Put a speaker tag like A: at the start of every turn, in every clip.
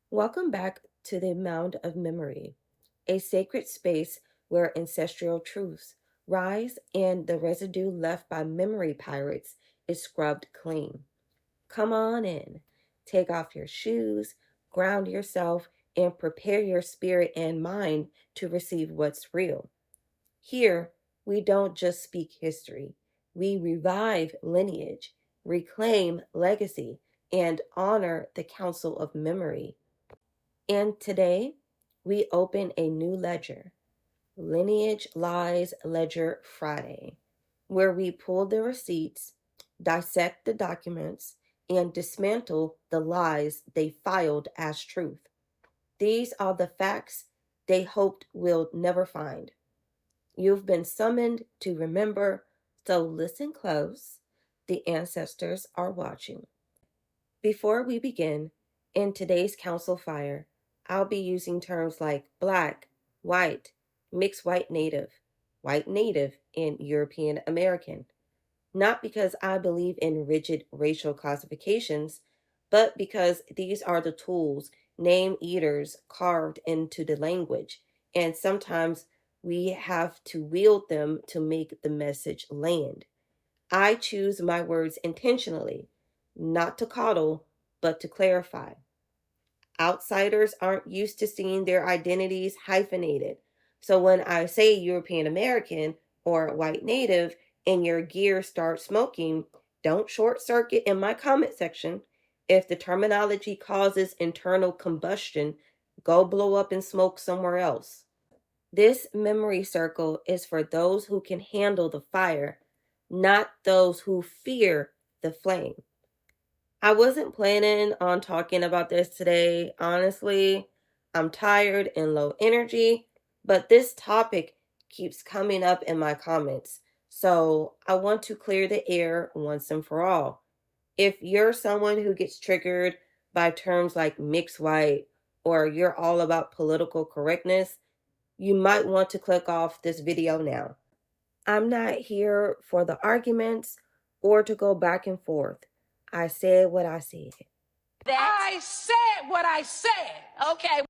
A: Welcome back to the Mound of Memory, a sacred space where ancestral truths rise and the residue left by memory pirates is scrubbed clean. Come on in, take off your shoes, ground yourself, and prepare your spirit and mind to receive what's real. Here, we don't just speak history, we revive lineage, reclaim legacy, and honor the council of memory. And today, we open a new ledger, Lineage Lies Ledger Friday, where we pull the receipts, dissect the documents, and dismantle the lies they filed as truth. These are the facts they hoped we'll never find. You've been summoned to remember, so listen close. The ancestors are watching. Before we begin, in today's council fire, I'll be using terms like black, white, mixed white native, and European American. Not because I believe in rigid racial classifications, but because these are the tools name eaters carved into the language, and sometimes we have to wield them to make the message land. I choose my words intentionally, not to coddle, but to clarify. Outsiders aren't used to seeing their identities hyphenated. So when I say European American or white native and your gear starts smoking, don't short circuit in my comment section. If the terminology causes internal combustion, go blow up in smoke somewhere else. This memory circle is for those who can handle the fire, not those who fear the flame. I wasn't planning on talking about this today, honestly. I'm tired and low energy, but this topic keeps coming up in my comments. So I want to clear the air once and for all. If you're someone who gets triggered by terms like mixed white or you're all about political correctness, you might want to click off this video now. I'm not here for the arguments or to go back and forth. I said what I said.
B: I said what I said. Okay.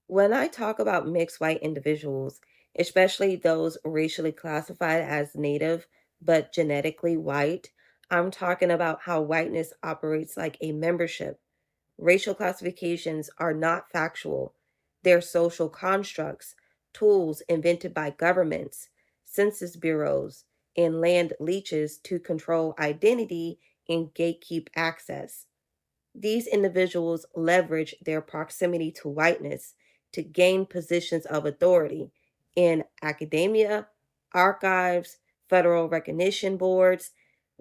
A: When I talk about mixed white individuals, especially those racially classified as native but genetically white, I'm talking about how whiteness operates like a membership. Racial classifications are not factual, they're social constructs, tools invented by governments, census bureaus, and land leeches to control identity and gatekeep access. These individuals leverage their proximity to whiteness to gain positions of authority in academia, archives, federal recognition boards,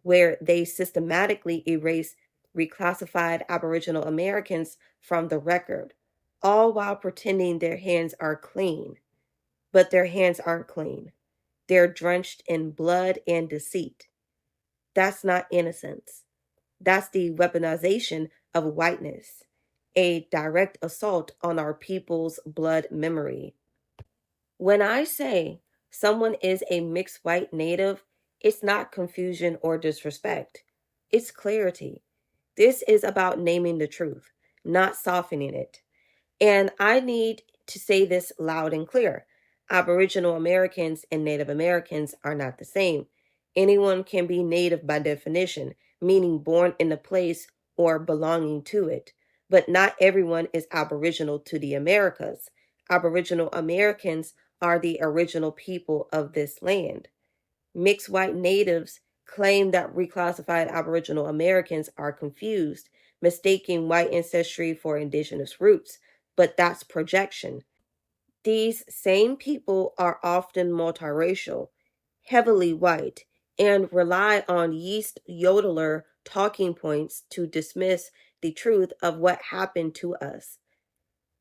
A: where they systematically erase reclassified Aboriginal Americans from the record, all while pretending their hands are clean. But their hands aren't clean. They're drenched in blood and deceit. That's not innocence. That's the weaponization of whiteness, a direct assault on our people's blood memory. When I say someone is a mixed white native, it's not confusion or disrespect, it's clarity. This is about naming the truth, not softening it. And I need to say this loud and clear. Aboriginal Americans and Native Americans are not the same. Anyone can be Native by definition, meaning born in the place or belonging to it. But not everyone is Aboriginal to the Americas. Aboriginal Americans are the original people of this land. Mixed white natives claim that reclassified Aboriginal Americans are confused, mistaking white ancestry for indigenous roots, but that's projection. These same people are often multiracial, heavily white, and rely on yeast yodeler talking points to dismiss the truth of what happened to us.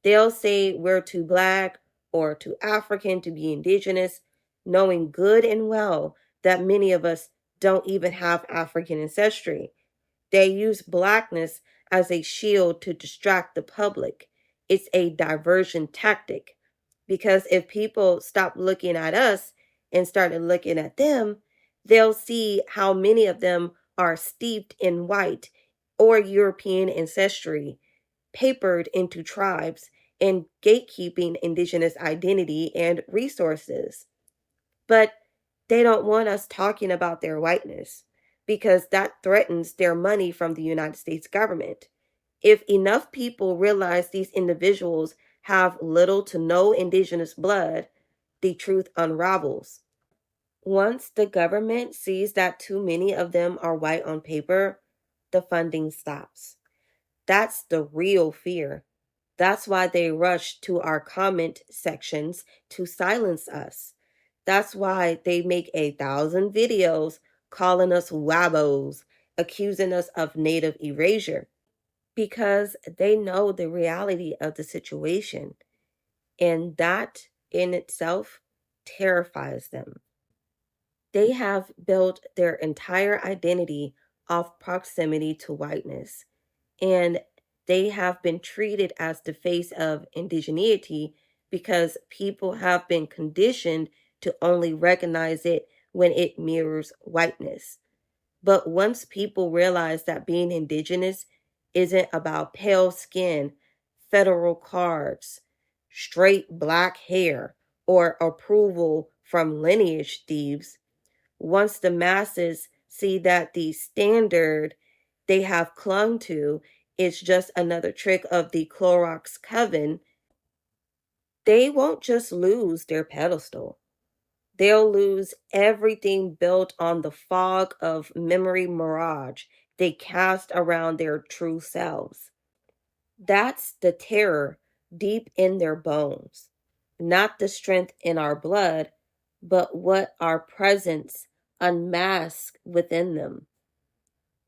A: They'll say we're too black or too African to be indigenous, knowing good and well that many of us don't even have African ancestry. They use blackness as a shield to distract the public. It's a diversion tactic. Because if people stop looking at us and started looking at them, they'll see how many of them are steeped in white or European ancestry, papered into tribes and gatekeeping indigenous identity and resources. But they don't want us talking about their whiteness because that threatens their money from the United States government. If enough people realize these individuals have little to no indigenous blood, the truth unravels. Once the government sees that too many of them are white on paper, the funding stops. That's the real fear. That's why they rush to our comment sections to silence us. That's why they make 1,000 videos calling us wabos, accusing us of native erasure, because they know the reality of the situation, and that in itself terrifies them. They have built their entire identity off proximity to whiteness, and they have been treated as the face of indigeneity because people have been conditioned to only recognize it when it mirrors whiteness. But once people realize that being indigenous isn't about pale skin, federal cards, straight black hair, or approval from lineage thieves, once the masses see that the standard they have clung to is just another trick of the Clorox coven, they won't just lose their pedestal. They'll lose everything built on the fog of memory mirage they cast around their true selves. That's the terror deep in their bones, not the strength in our blood, but what our presence unmasks within them.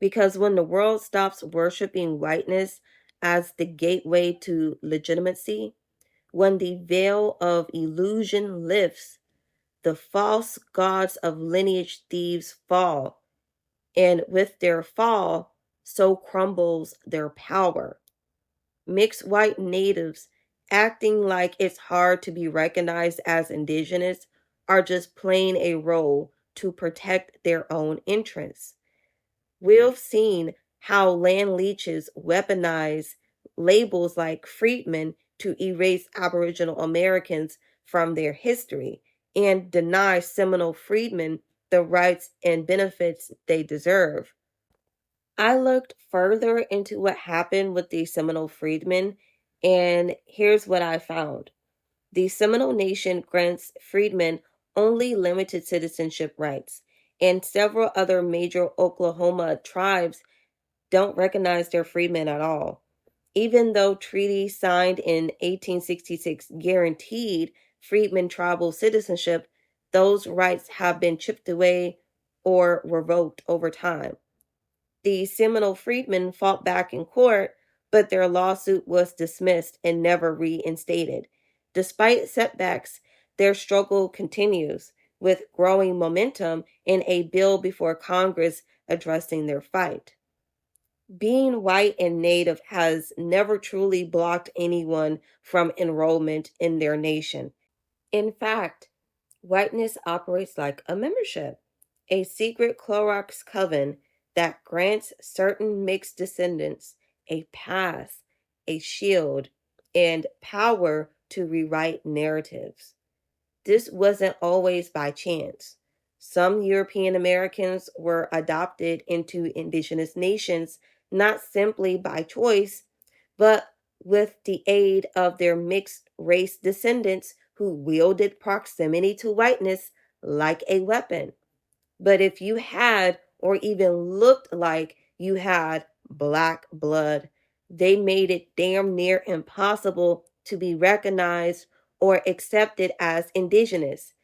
A: Because when the world stops worshiping whiteness as the gateway to legitimacy, when the veil of illusion lifts, the false gods of lineage thieves fall, and with their fall, so crumbles their power. Mixed white natives acting like it's hard to be recognized as indigenous are just playing a role to protect their own interests. We've seen how land leeches weaponize labels like freedmen to erase Aboriginal Americans from their history and deny Seminole freedmen the rights and benefits they deserve. I looked further into what happened with the Seminole freedmen, and here's what I found. The Seminole Nation grants freedmen only limited citizenship rights, and several other major Oklahoma tribes don't recognize their freedmen at all. Even though treaties signed in 1866 guaranteed freedmen tribal citizenship, those rights have been chipped away or revoked over time. The Seminole freedmen fought back in court, but their lawsuit was dismissed and never reinstated. Despite setbacks, their struggle continues, with growing momentum and a bill before Congress addressing their fight. Being white and native has never truly blocked anyone from enrollment in their nation. In fact, whiteness operates like a membership, a secret Clorox coven that grants certain mixed descendants a pass, a shield, and power to rewrite narratives. This wasn't always by chance. Some European Americans were adopted into indigenous nations not simply by choice, but with the aid of their mixed race descendants who wielded proximity to whiteness like a weapon. But if you had, or even looked like you had, black blood, they made it damn near impossible to be recognized or accepted as indigenous.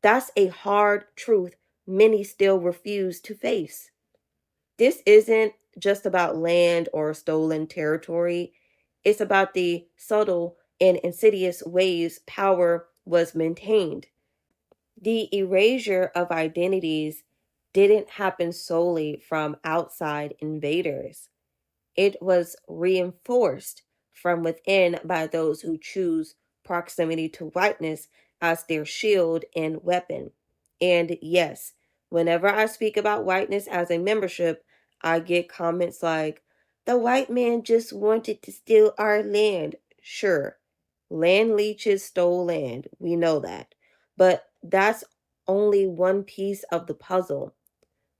A: That's a hard truth many still refuse to face. This isn't just about land or stolen territory, it's about the subtle and insidious ways power was maintained. The erasure of identities didn't happen solely from outside invaders. It was reinforced from within by those who choose proximity to whiteness as their shield and weapon. And yes, whenever I speak about whiteness as a membership, I get comments like, the white man just wanted to steal our land. Sure, land leeches stole land. We know that. But that's only one piece of the puzzle.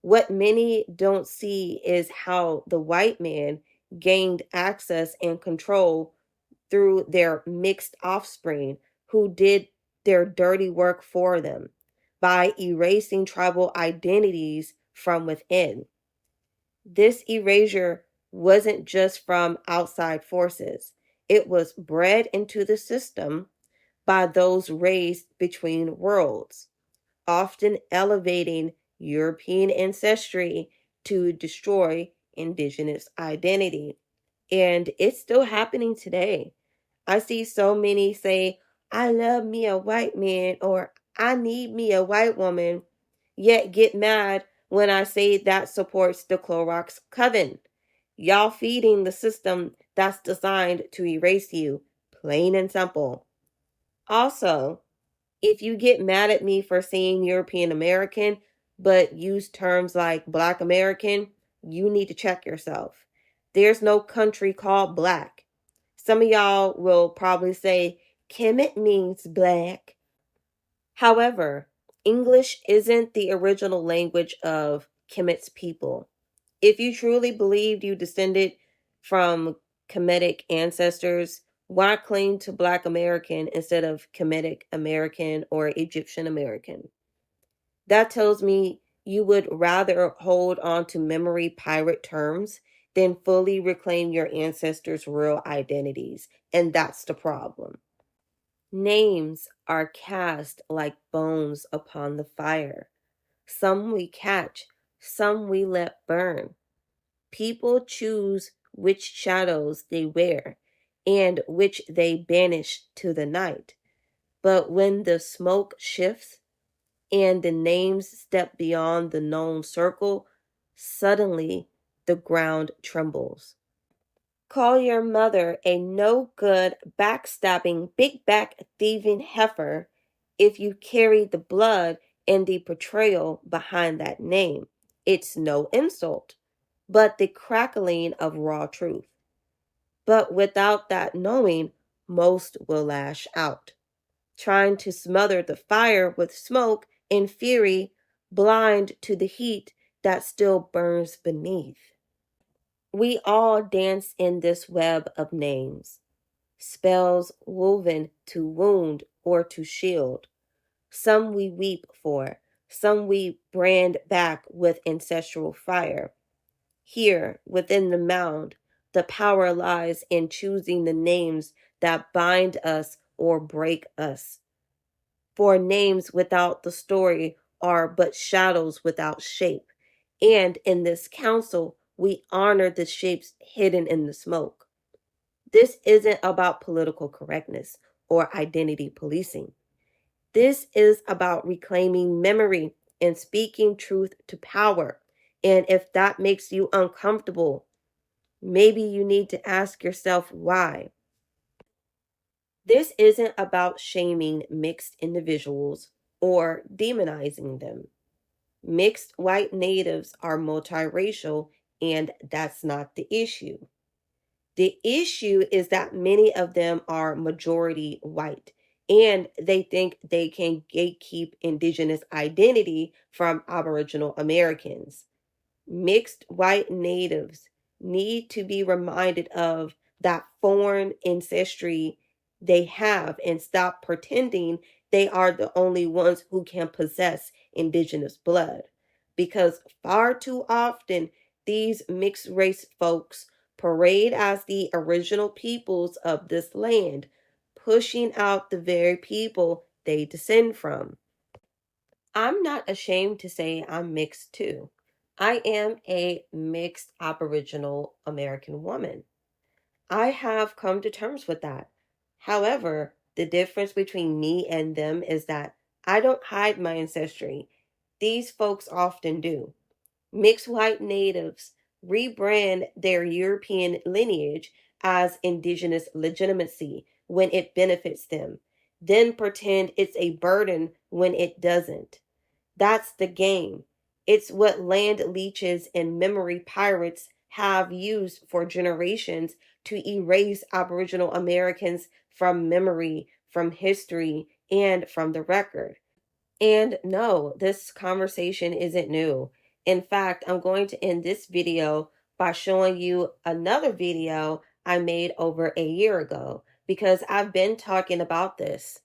A: What many don't see is how the white man gained access and control through their mixed offspring who did their dirty work for them by erasing tribal identities from within. This erasure wasn't just from outside forces, it was bred into the system by those raised between worlds, often elevating European ancestry to destroy indigenous identity. And it's still happening today. I see so many say, I love me a white man or I need me a white woman, yet get mad when I say that supports the Clorox Coven. Y'all feeding the system that's designed to erase you, plain and simple. Also, if you get mad at me for saying European American, but use terms like Black American, you need to check yourself. There's no country called Black. Some of y'all will probably say, Kemet means black. However, English isn't the original language of Kemet's people. If you truly believed you descended from Kemetic ancestors, why cling to Black American instead of Kemetic American or Egyptian American? That tells me you would rather hold on to memory pirate terms than fully reclaim your ancestors' real identities. And that's the problem. Names are cast like bones upon the fire. Some we catch, some we let burn. People choose which shadows they wear and which they banish to the night. But when the smoke shifts and the names step beyond the known circle, suddenly the ground trembles. Call your mother a no good, backstabbing, big back thieving heifer if you carry the blood and the betrayal behind that name. It's no insult, but the crackling of raw truth. But without that knowing, most will lash out, trying to smother the fire with smoke and fury, blind to the heat that still burns beneath. We all dance in this web of names, spells woven to wound or to shield. Some we weep for, some we brand back with ancestral fire. Here, within the mound, the power lies in choosing the names that bind us or break us. For names without the story are but shadows without shape. And in this council, we honor the shapes hidden in the smoke. This isn't about political correctness or identity policing. This is about reclaiming memory and speaking truth to power. And if that makes you uncomfortable, maybe you need to ask yourself why. This isn't about shaming mixed individuals or demonizing them. Mixed white natives are multiracial, and that's not the issue. The issue is that many of them are majority white and they think they can gatekeep indigenous identity from Aboriginal Americans. Mixed white natives need to be reminded of that foreign ancestry they have and stop pretending they are the only ones who can possess indigenous blood. Because far too often, these mixed race folks parade as the original peoples of this land, pushing out the very people they descend from. I'm not ashamed to say I'm mixed too. I am a mixed Aboriginal American woman. I have come to terms with that. However, the difference between me and them is that I don't hide my ancestry. These folks often do. Mixed white natives rebrand their European lineage as indigenous legitimacy when it benefits them, then pretend it's a burden when it doesn't. That's the game. It's what land leeches and memory pirates have used for generations to erase Aboriginal Americans from memory, from history, and from the record. And no, this conversation isn't new. In fact, I'm going to end this video by showing you another video I made over a year ago because I've been talking about this.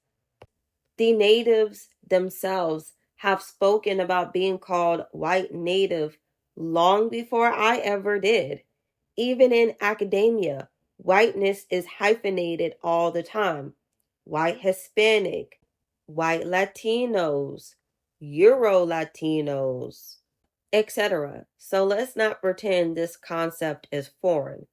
A: The natives themselves have spoken about being called white native long before I ever did. Even in academia, whiteness is hyphenated all the time. White Hispanic, white Latinos, Euro Latinos, etc. So let's not pretend this concept is foreign.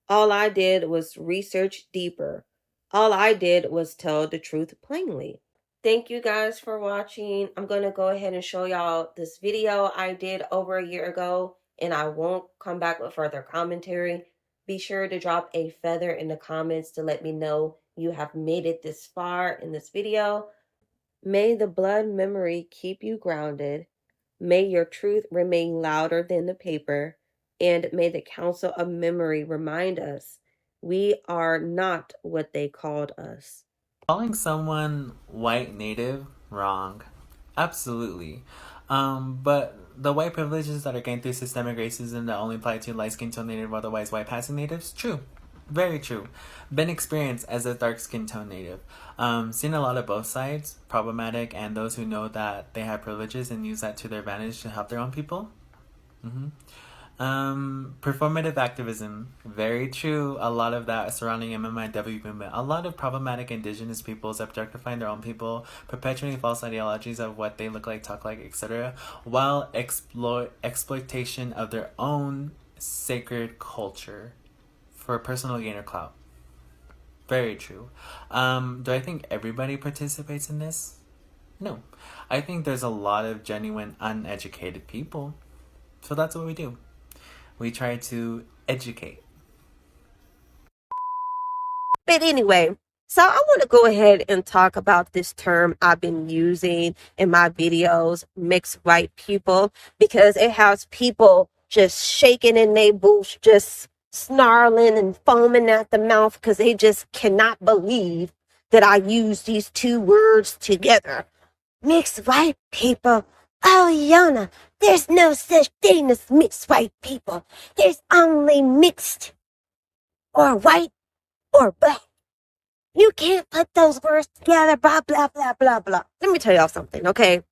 A: All I did was research deeper. All I did was tell the truth plainly. Thank you guys for watching. I'm going to go ahead and show y'all this video I did over a year ago, and I won't come back with further commentary. Be sure to drop a feather in the comments to let me know you have made it this far in this video. May the blood memory keep you grounded. May your truth remain louder than the paper. And may the Council of Memory remind us we are not what they called us.
C: Calling someone white native wrong. Absolutely. But the white privileges that are gained through systemic racism that only apply to light skin tone native, otherwise white passing natives, true. Very true. Been experienced as a dark skin tone native. Seen a lot of both sides, problematic, and those who know that they have privileges and use that to their advantage to help their own people. Performative activism, very true. A lot of that surrounding MMIW movement. A lot of problematic indigenous peoples objectifying their own people, perpetuating false ideologies of what they look like, talk like, etc., while exploitation of their own sacred culture for personal gain or clout. Very true. Do I think everybody participates in this? No. I think there's a lot of genuine uneducated people. So that's what we do. We try to educate.
A: But anyway, so I want to go ahead and talk about this term I've been using in my videos, mixed white people, because it has people just shaking in their boots, just snarling and foaming at the mouth because they just cannot believe that I use these two words together. Mixed white people. Oh, Yana, there's no such thing as mixed white people. There's only mixed or white or black. You can't put those words together, blah, blah, blah, blah, blah. Let me tell y'all something, okay?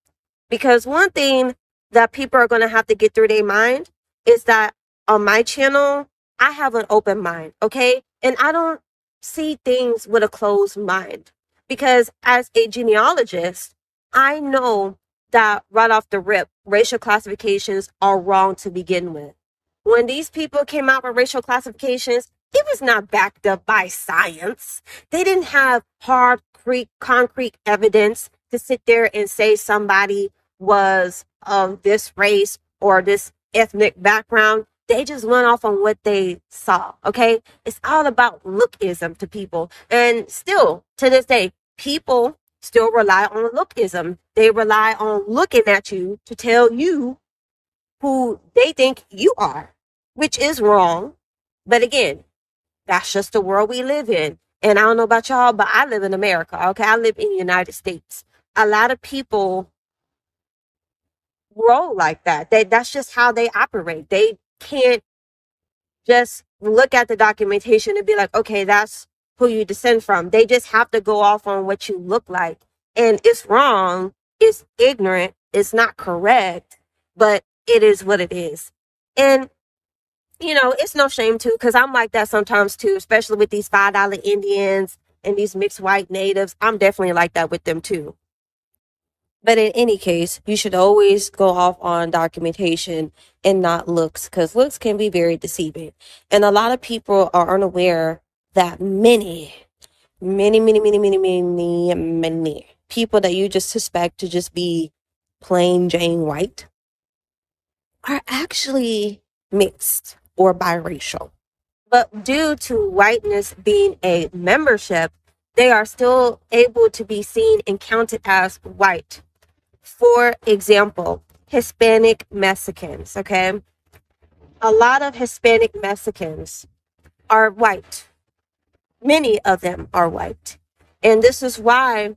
A: Because one thing that people are going to have to get through their mind is that on my channel, I have an open mind, okay? And I don't see things with a closed mind. Because as a genealogist, I know that right off the rip, racial classifications are wrong to begin with. When these people came out with racial classifications, it was not backed up by science. They didn't have hard, concrete evidence to sit there and say somebody was of this race or this ethnic background. They just went off on what they saw, okay? It's all about lookism to people. And still, to this day, people still rely on lookism. They rely on looking at you to tell you who they think you are, which is wrong. But again, that's just the world we live in. And I don't know about y'all, but I live in America, okay? I live in the United States. A lot of people roll like that. That's just how they operate. They can't just look at the documentation and be like, okay, that's who you descend from. They just have to go off on what you look like. And it's wrong, it's ignorant, it's not correct, but it is what it is. And, you know, it's no shame too, because I'm like that sometimes too, especially with these $5 Indians and these mixed white natives. I'm definitely like that with them too. But in any case, you should always go off on documentation and not looks, because looks can be very deceiving. And a lot of people are unaware that many people that you just suspect to just be plain Jane white are actually mixed or biracial. But due to whiteness being a membership, they are still able to be seen and counted as white. For example, Hispanic Mexicans, okay?
D: A lot of Hispanic Mexicans are white. Many of them are white. And this is why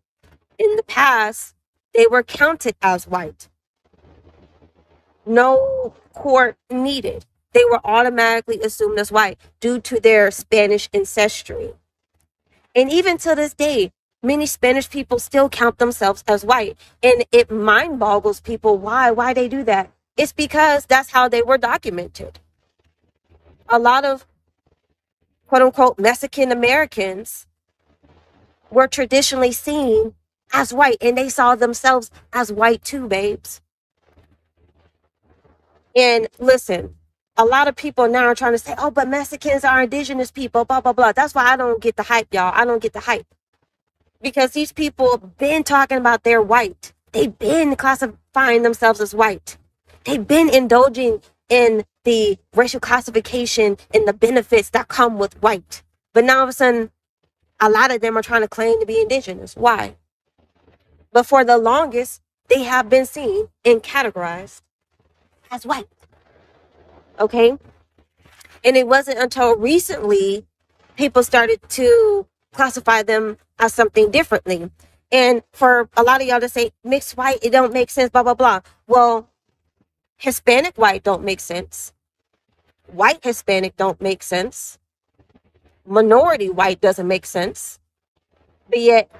D: in the past they were counted as white. No court needed. They were automatically assumed as white due to their Spanish ancestry. And even to this day, many Spanish people still count themselves as white. And it mind boggles people why they do that. It's because that's how they were documented. A lot of quote unquote Mexican Americans were traditionally seen as white, and they saw themselves as white too, babes. And listen, a lot of people now are trying to say, oh, but Mexicans are indigenous people, blah, blah, blah. That's why I don't get the hype, y'all. I don't get the hype. Because these people been talking about they're white. They've been classifying themselves as white. They've been indulging in the racial classification and the benefits that come with white. But now all of a sudden, a lot of them are trying to claim to be indigenous. Why? But for the longest, they have been seen and categorized as white. Okay? And it wasn't until recently people started to classify them as something differently. And for a lot of y'all to say mixed white, it don't make sense, blah, blah, blah. Well, Hispanic white don't make sense. White Hispanic don't make sense. Minority white doesn't make sense. But yet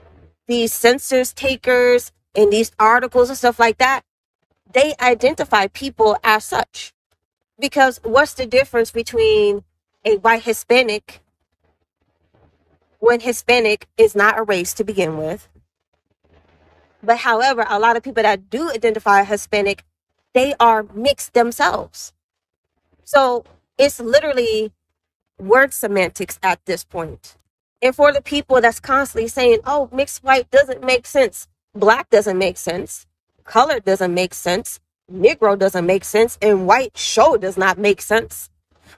D: these census takers and these articles and stuff like that, they identify people as such. Because what's the difference between a white Hispanic when Hispanic is not a race to begin with? But however, a lot of people that do identify Hispanic, they are mixed themselves. So it's literally word semantics at this point. And for the people that's constantly saying, oh, mixed white doesn't make sense, black doesn't make sense, color doesn't make sense, Negro doesn't make sense, and white sure does not make sense.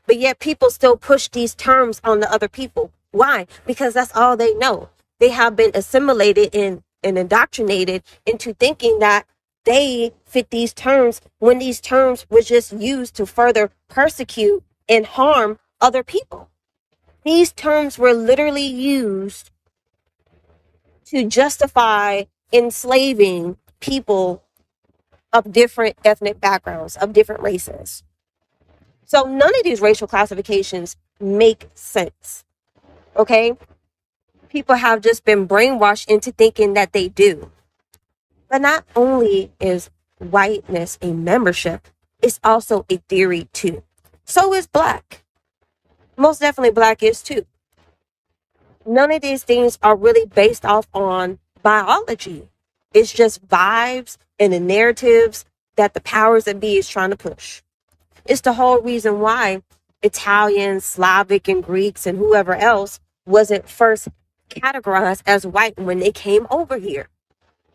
D: But yet people still push these terms on the other people. Why? Because that's all they know. They have been assimilated and indoctrinated into thinking that they fit these terms when these terms were just used to further persecute and harm other people. These terms were literally used to justify enslaving people of different ethnic backgrounds, of different races. So none of these racial classifications make sense. Okay? People have just been brainwashed into thinking that they do. But not only is whiteness a membership, it's also a theory too. So is black. Most definitely black is too. None of these things are really based off on biology. It's just vibes and the narratives that the powers that be is trying to push. It's the whole reason why Italians, Slavic, and Greeks and whoever else wasn't first categorized as white when they came over here.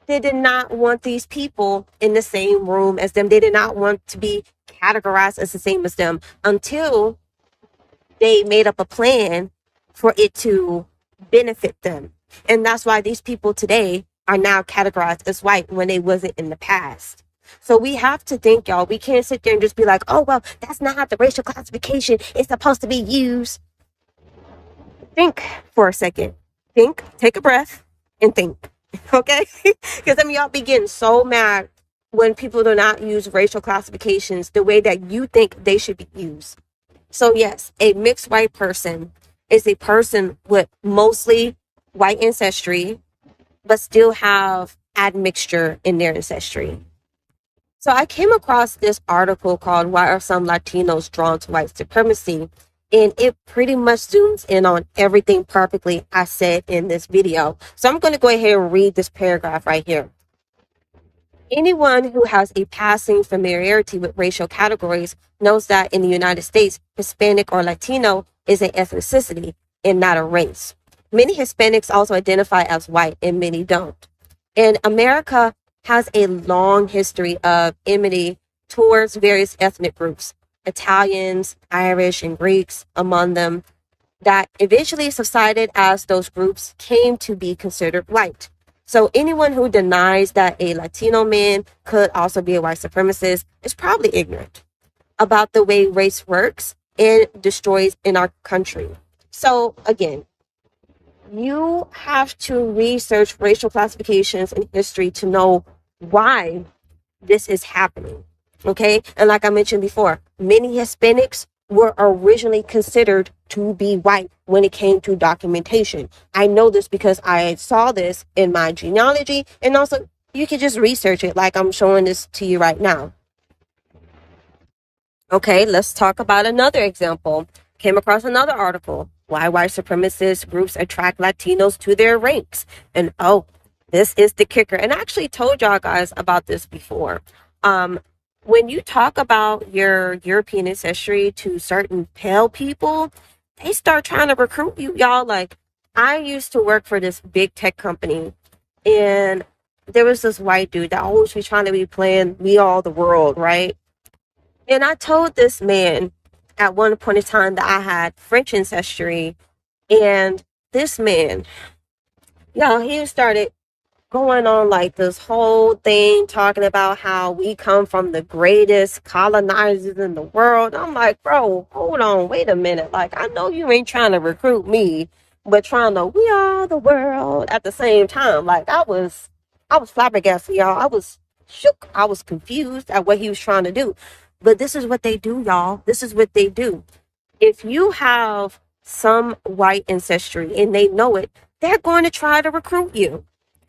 D: They did not want these people in the same room as them. They did not want to be categorized as the same as them until they made up a plan for it to benefit them. And that's why these people today are now categorized as white when they wasn't in the past. So we have to think, y'all. We can't sit there and just be like, oh, well, that's not how the racial classification is supposed to be used. Think for a second. Think, take a breath, and think. Okay? Because some of y'all be getting so mad when people do not use racial classifications the way that you think they should be used. So yes, a mixed white person is a person with mostly white ancestry, but still have admixture in their ancestry. So I came across this article called Why Are Some Latinos Drawn to White Supremacy? And it pretty much zooms in on everything perfectly I said in this video. So I'm going to go ahead and read this paragraph right here. Anyone who has a passing familiarity with racial categories knows that in the United States, Hispanic or Latino is an ethnicity and not a race. Many Hispanics also identify as white and many don't. And America has a long history of enmity towards various ethnic groups, Italians, Irish, and Greeks among them, that eventually subsided as those groups came to be considered white. So anyone who denies that a Latino man could also be a white supremacist is probably ignorant. about the way race works and destroys in our country. So again, you have to research racial classifications in history to know why this is happening. Okay. And like I mentioned before, many Hispanics were originally considered to be white when it came to documentation. I know this because I saw this in my genealogy, and also you can just research it like I'm showing this to you right now. Okay, let's talk about another example. Came across another article. Why white supremacist groups attract Latinos to their ranks. And oh, this is the kicker. And I actually told y'all guys about this before. When you talk about your European ancestry to certain pale people, they start trying to recruit you, y'all. Like, I used to work for this big tech company, and there was this white dude that always was trying to be playing We All the World, right? And I told this man at one point in time that I had French ancestry, and this man, he started going on like this whole thing talking about how we come from the greatest colonizers in the world. I'm like, bro, hold on, wait a minute. Like, I know you ain't trying to recruit me, but trying to we are the world at the same time. Like, I was flabbergasted, y'all. I was shook. I was confused at what he was trying to do. But this is what they do, y'all. This is what they do. If you have some white ancestry and they know it, they're going to try to recruit you.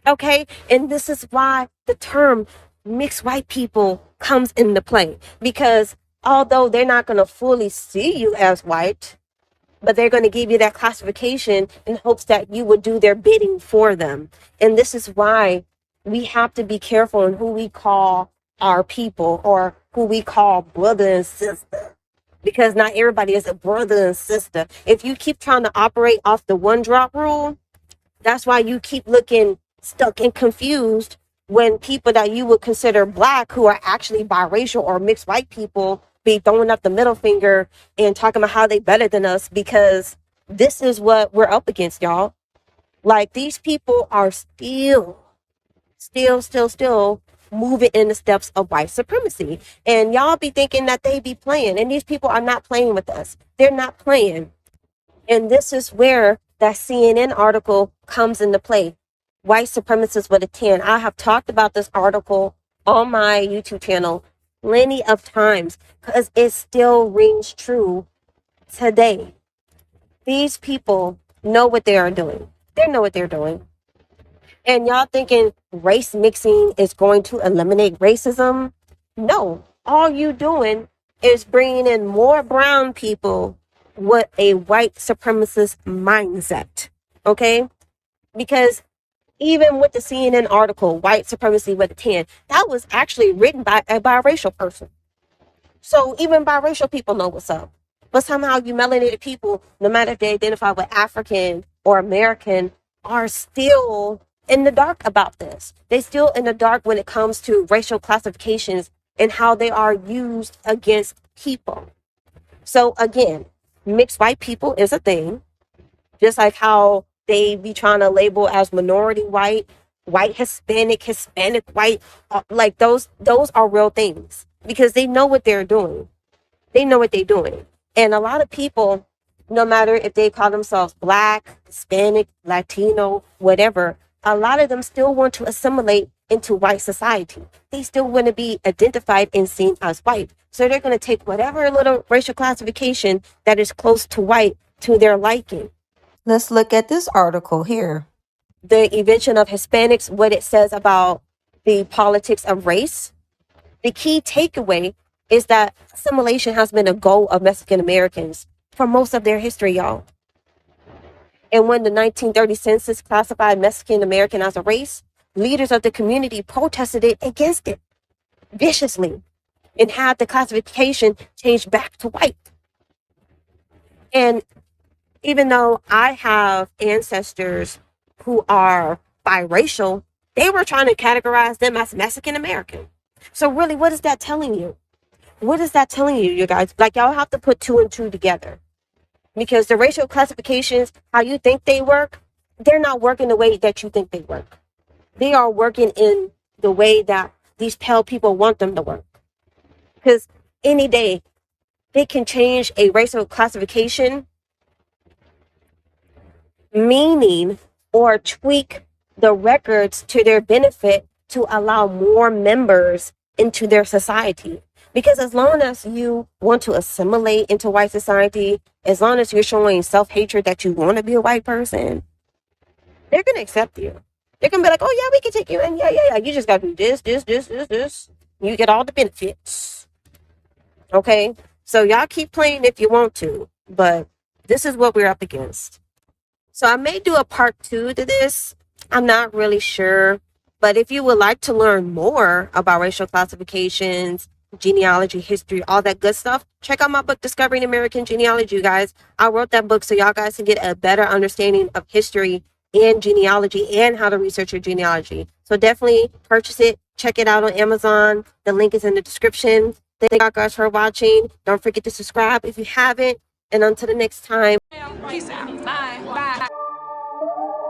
D: Okay? And this is why the term mixed white people comes into play. Because although they're not going to fully see you as white, but they're going to give you that classification in hopes that you would do their bidding for them. And this is why we have to be careful in who we call our people or who we call brother and sister, because not everybody is a brother and sister. If you keep trying to operate off the one drop rule, that's why you keep looking stuck and confused when people that you would consider black, who are actually biracial or mixed white people, be throwing up the middle finger and talking about how they better than us, because this is what we're up against, y'all. Like, these people are still moving in the steps of white supremacy. And y'all be thinking that they be playing. And these people are not playing with us. They're not playing. And this is where that CNN article comes into play. White supremacists with a 10. I have talked about this article on my YouTube channel plenty of times because it still rings true today. These people know what they are doing. They know what they're doing. And y'all thinking race mixing is going to eliminate racism? No, all you doing is bringing in more brown people with a white supremacist mindset, okay? Because even with the CNN article, White Supremacy with a 10, that was actually written by a biracial person. So even biracial people know what's up. But somehow you melanated people, no matter if they identify with African or American, are still in the dark about this. They still in the dark when it comes to racial classifications and how they are used against people. So again, mixed white people is a thing, just like how they be trying to label as minority white, white Hispanic, Hispanic white, like those are real things because they know what they're doing. They know what they're doing. And a lot of people, no matter if they call themselves black, Hispanic, Latino, whatever, a lot of them still want to assimilate into white society. They still want to be identified and seen as white. So they're going to take whatever little racial classification that is close to white to their liking. Let's look at this article here. The Invention of Hispanics, what it says about the politics of race. The key takeaway is that assimilation has been a goal of Mexican Americans for most of their history, y'all. And when the 1930 census classified Mexican American as a race, leaders of the community protested it against it viciously and had the classification changed back to white. And even though I have ancestors who are biracial, they were trying to categorize them as Mexican American. So really, what is that telling you? What is that telling you, you guys? Like, y'all have to put 2 and 2 together. Because the racial classifications, how you think they work, they're not working the way that you think they work. They are working in the way that these pale people want them to work. Because any day, they can change a racial classification meaning or tweak the records to their benefit to allow more members into their society. Because as long as you want to assimilate into white society, as long as you're showing self-hatred that you want to be a white person, they're going to accept you. They're going to be like, oh, yeah, we can take you in. Yeah. You just got to do this. You get all the benefits. Okay? So y'all keep playing if you want to, but this is what we're up against. So I may do a part 2 to this. I'm not really sure. But if you would like to learn more about racial classifications, genealogy, history, all that good stuff, check out my book, Discovering American Genealogy, you guys. I wrote that book so y'all guys can get a better understanding of history and genealogy and how to research your genealogy. So definitely purchase it. Check it out on Amazon. The link is in the description. Thank you guys for watching. Don't forget to subscribe if you haven't. And until the next time.
B: Peace out. Bye. Bye.